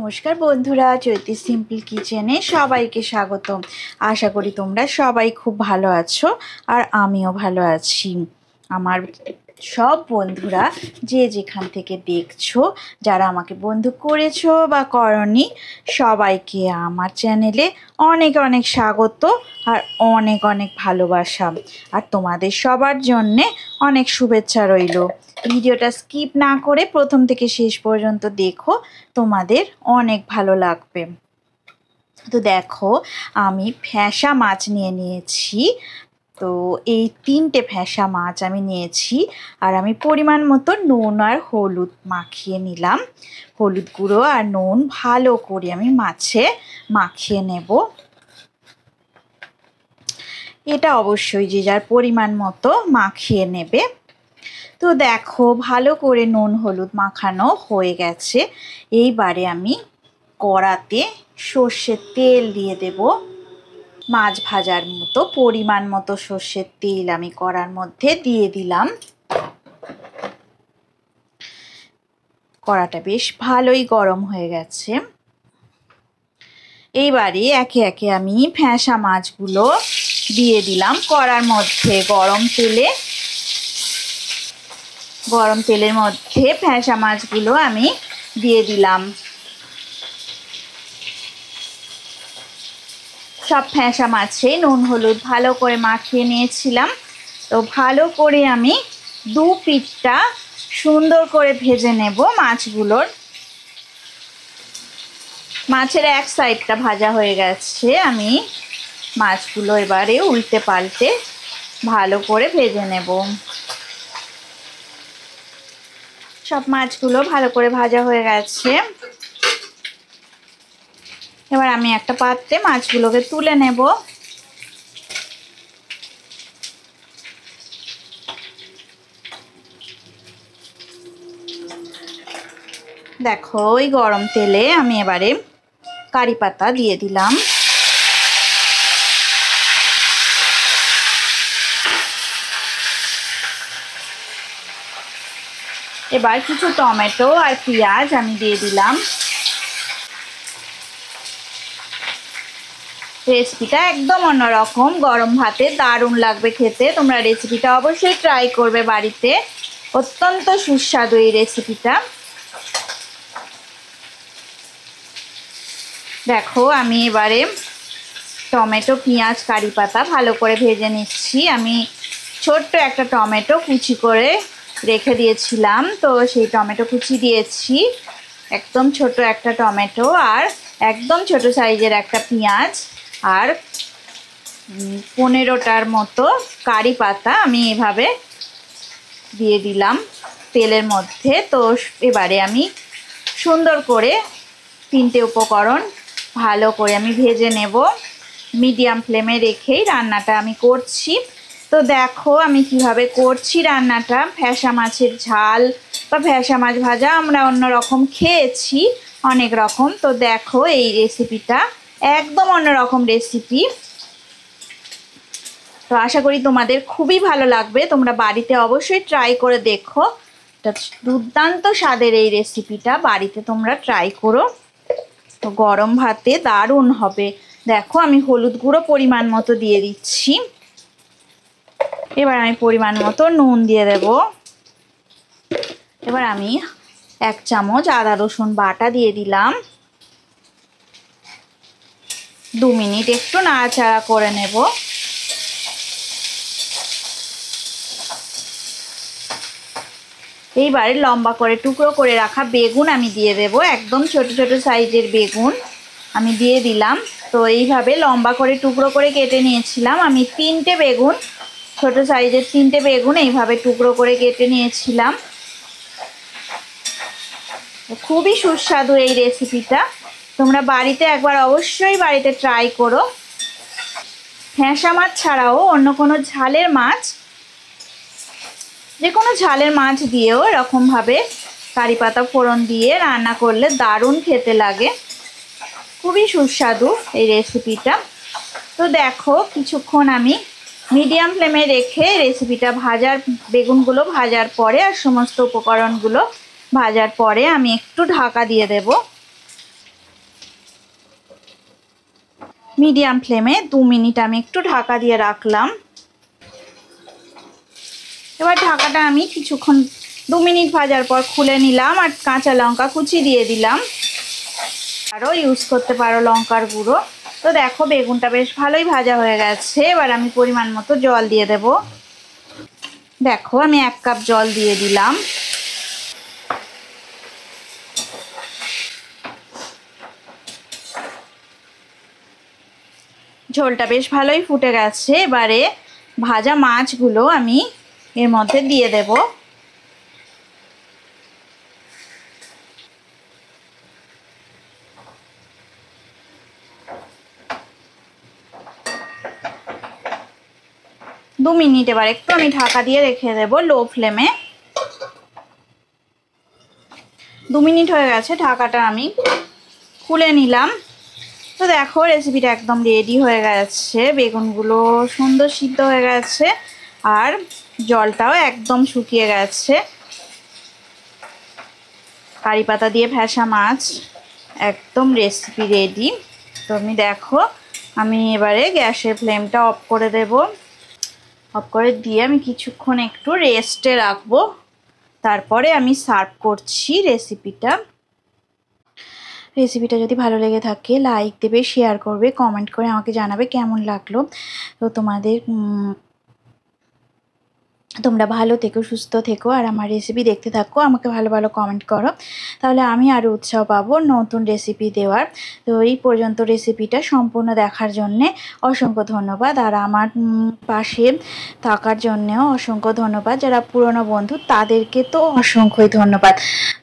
নমস্কার বন্ধুরা, চৈতি সিম্পল কিচেনে সবাইকে স্বাগতম। আশা করি তোমরা সবাই খুব ভালো আছো আর আমিও ভালো আছি। আমার সব বন্ধুরা যে যেখান থেকে দেখছো, যারা আমাকে বন্ধু করেছো বা করনি, সবাইকে আমার চ্যানেলে অনেক অনেক স্বাগত আর অনেক অনেক ভালোবাসা। আর তোমাদের সবার জন্যে অনেক শুভেচ্ছা রইল। ভিডিওটা স্কিপ না করে প্রথম থেকে শেষ পর্যন্ত দেখো, তোমাদের অনেক ভালো লাগবে। তো দেখো, আমি ফ্যাসা মাছ নিয়েছি। তো এই 3টে ফ্যাসা মাছ আমি নিয়েছি আর আমি পরিমাণ মতো নুন আর হলুদ মাখিয়ে নিলাম। হলুদ গুঁড়ো আর নুন ভালো করে আমি মাছে মাখিয়ে নেব। এটা অবশ্যই যে যার পরিমাণ মতো মাখিয়ে নেবে। তো দেখো, ভালো করে নুন হলুদ মাখানো হয়ে গেছে। এইবারে আমি কড়াতে সর্ষের তেল দিয়ে দেব। মাছ ভাজার মতো পরিমাণ মতো সর্ষের তেল আমি কড়ার মধ্যে দিয়ে দিলাম। কড়াটা বেশ ভালোই গরম হয়ে গেছে। এইবারে একে একে আমি ফ্যাসা মাছগুলো দিয়ে দিলাম কড়ার মধ্যে। গরম তেলের মধ্যে ফ্যাসা মাছগুলো আমি দিয়ে দিলাম। সব ফ্যাসা মাছে নুন হলুদ ভালো করে মাখিয়ে নিয়েছিলাম। তো ভালো করে আমি দু পিঠটা সুন্দর করে ভেজে নেব মাছগুলোর। মাছের এক সাইডটা ভাজা হয়ে গেছে। আমি মাছগুলো এবারে উল্টে পাল্টে ভালো করে ভেজে নেব। সব মাছগুলো ভালো করে ভাজা হয়ে গেছে। এবার আমি একটা পাত্রে মাছগুলোকে তুলে নেব। দেখো, ওই গরম তেলে আমি এবারে কারি পাতা দিয়ে দিলাম। এবার কিছু টমেটো আর পেঁয়াজ আমি দিয়ে দিলাম। রেসিপিটা একদম অন্যরকম, গরম ভাতে দারুণ লাগবে খেতে। তোমরা রেসিপিটা অবশ্যই ট্রাই করবে বাড়িতে। অত্যন্ত সুস্বাদু এই রেসিপিটা। দেখো, আমি এবারে টমেটো পেঁয়াজ কারি পাতা ভালো করে ভেজে নিচ্ছি। আমি ছোট্ট একটা টমেটো কুচি করে রেখে দিয়েছিলাম, তো সেই টমেটো কুচি দিয়েছি। একদম ছোট একটা টমেটো আর একদম ছোট সাইজের একটা পেঁয়াজ আর 15টার মতো কারি পাতা আমি এভাবে দিয়ে দিলাম তেলের মধ্যে। তো এবারে আমি সুন্দর করে 3টে উপকরণ ভালো করে আমি ভেজে নেব। মিডিয়াম ফ্লেমে রেখেই রান্নাটা আমি করছি। তো দেখো, আমি কিভাবে করছি রান্নাটা। ফ্যাসা মাছের ঝাল বা ফ্যাসা মাছ ভাজা আমরা অন্য রকম খেয়েছি, অনেক রকম। তো দেখো, এই রেসিপিটা একদম অন্যরকম রেসিপি। তো আশা করি তোমাদের খুবই ভালো লাগবে। তোমরা বাড়িতে অবশ্যই ট্রাই করে দেখো। দুর্দান্ত স্বাদের এই রেসিপিটা বাড়িতে তোমরা ট্রাই করো। তো গরম ভাতে দারুণ হবে। দেখো, আমি হলুদ গুঁড়ো পরিমাণ মতো দিয়ে দিচ্ছি। এবার আমি পরিমাণ মতো নুন দিয়ে দেব। এবার আমি 1 চামচ আদা রসুন বাটা দিয়ে দিলাম। 2 মিনিট একটু নাড়াচাড়া করে নেব। এইবারে লম্বা করে টুকরো করে রাখা বেগুন আমি দিয়ে দেব। একদম ছোট ছোট সাইজের বেগুন আমি দিয়ে দিলাম। তো এইভাবে লম্বা করে টুকরো করে কেটে নিয়েছিলাম আমি 3টে বেগুন, ছোট সাইজের 3টে বেগুন এইভাবে টুকরো করে কেটে নিয়েছিলাম। খুবই সুস্বাদু এই রেসিপিটা। তোমরা বাড়িতে একবার অবশ্যই বাড়িতে ট্রাই করো। ফ্যাসা মাছ ছাড়াও অন্য কোনো ঝালের মাছ, যে কোনো ঝালের মাছ দিয়েও এরকমভাবে কারি পাতা ফোড়ন দিয়ে রান্না করলে দারুণ খেতে লাগে। খুবই সুস্বাদু এই রেসিপিটা। তো দেখো, কিছুক্ষণ আমি মিডিয়াম ফ্লেমে রেখে রেসিপিটা বেগুনগুলো ভাজার পরে আর সমস্ত উপকরণগুলো ভাজার পরে আমি একটু ঢাকা দিয়ে দেব। মিডিয়াম ফ্লেমে 2 মিনিট আমি একটু ঢাকা দিয়ে রাখলাম। এবার ঢাকাটা আমি কিছুক্ষণ 2 মিনিট ভাজার পর খুলে নিলাম আর কাঁচা লঙ্কা কুচি দিয়ে দিলাম। আরও ইউজ করতে পারো লঙ্কার গুঁড়ো। তো দেখো বেগুনটা বেশ ভালোই ভাজা হয়ে গেছে। এবার আমি পরিমাণ মতো জল দিয়ে দেব। দেখো আমি 1 কাপ জল দিয়ে দিলাম। ঝোলটা বেশ ভালোই ফুটে গেছে। এবারে ভাজা মাছগুলো আমি এর মধ্যে দিয়ে দেব। দু মিনিট এবার একটু আমি ঢাকা দিয়ে রেখে দেব লো ফ্লেমে। 2 মিনিট হয়ে গেছে, ঢাকাটা আমি খুলে নিলাম। তো দেখো রেসিপিটা একদম রেডি হয়ে গেছে। বেগুনগুলো সুন্দর সিদ্ধ হয়ে গেছে আর জলটাও একদম শুকিয়ে গেছে। কারি পাতা দিয়ে ভেসা মাছ একদম রেসিপি রেডি। তো আমি দেখো আমি এবারে গ্যাসের ফ্লেমটা অফ করে দেব। অফ করে দিয়ে আমি কিছুক্ষণ একটু রেস্টে রাখবো, তারপরে আমি সার্ভ করছি রেসিপিটা। রেসিপিটা যদি ভালো লেগে থাকে লাইক দেবে, শেয়ার করবে, কমেন্ট করে আমাকে জানাবে কেমন লাগলো। তো তোমরা ভালো থেকো, সুস্থ থেকো আর আমার রেসিপি দেখতে থাকো, আমাকে ভালো ভালো কমেন্ট করো, তাহলে আমি আরও উৎসাহ পাবো নতুন রেসিপি দেওয়ার। তো এই পর্যন্ত রেসিপিটা সম্পূর্ণ দেখার জন্যে অসংখ্য ধন্যবাদ। আর আমার পাশে থাকার জন্যেও অসংখ্য ধন্যবাদ। যারা পুরনো বন্ধু তাদেরকে তো অসংখ্যই ধন্যবাদ।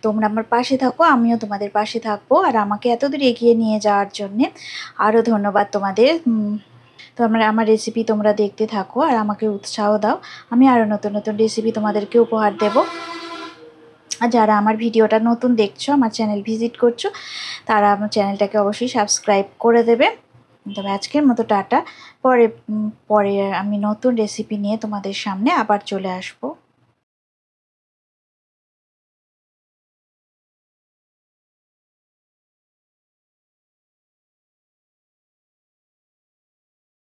তোমরা আমার পাশে থাকো, আমিও তোমাদের পাশে থাকবো। আর আমাকে এতদূর এগিয়ে নিয়ে যাওয়ার জন্যে আরও ধন্যবাদ তোমাদের। তো আমার রেসিপি তোমরা দেখতে থাকো আর আমাকে উৎসাহ দাও। আমি আরও নতুন নতুন রেসিপি তোমাদেরকে উপহার দেব। আর যারা আমার ভিডিওটা নতুন দেখছো, আমার চ্যানেল ভিজিট করছো, তারা আমার চ্যানেলটাকে অবশ্যই সাবস্ক্রাইব করে দেবে। তবে আজকের মতো টাটা। পরে আমি নতুন রেসিপি নিয়ে তোমাদের সামনে আবার চলে আসবো।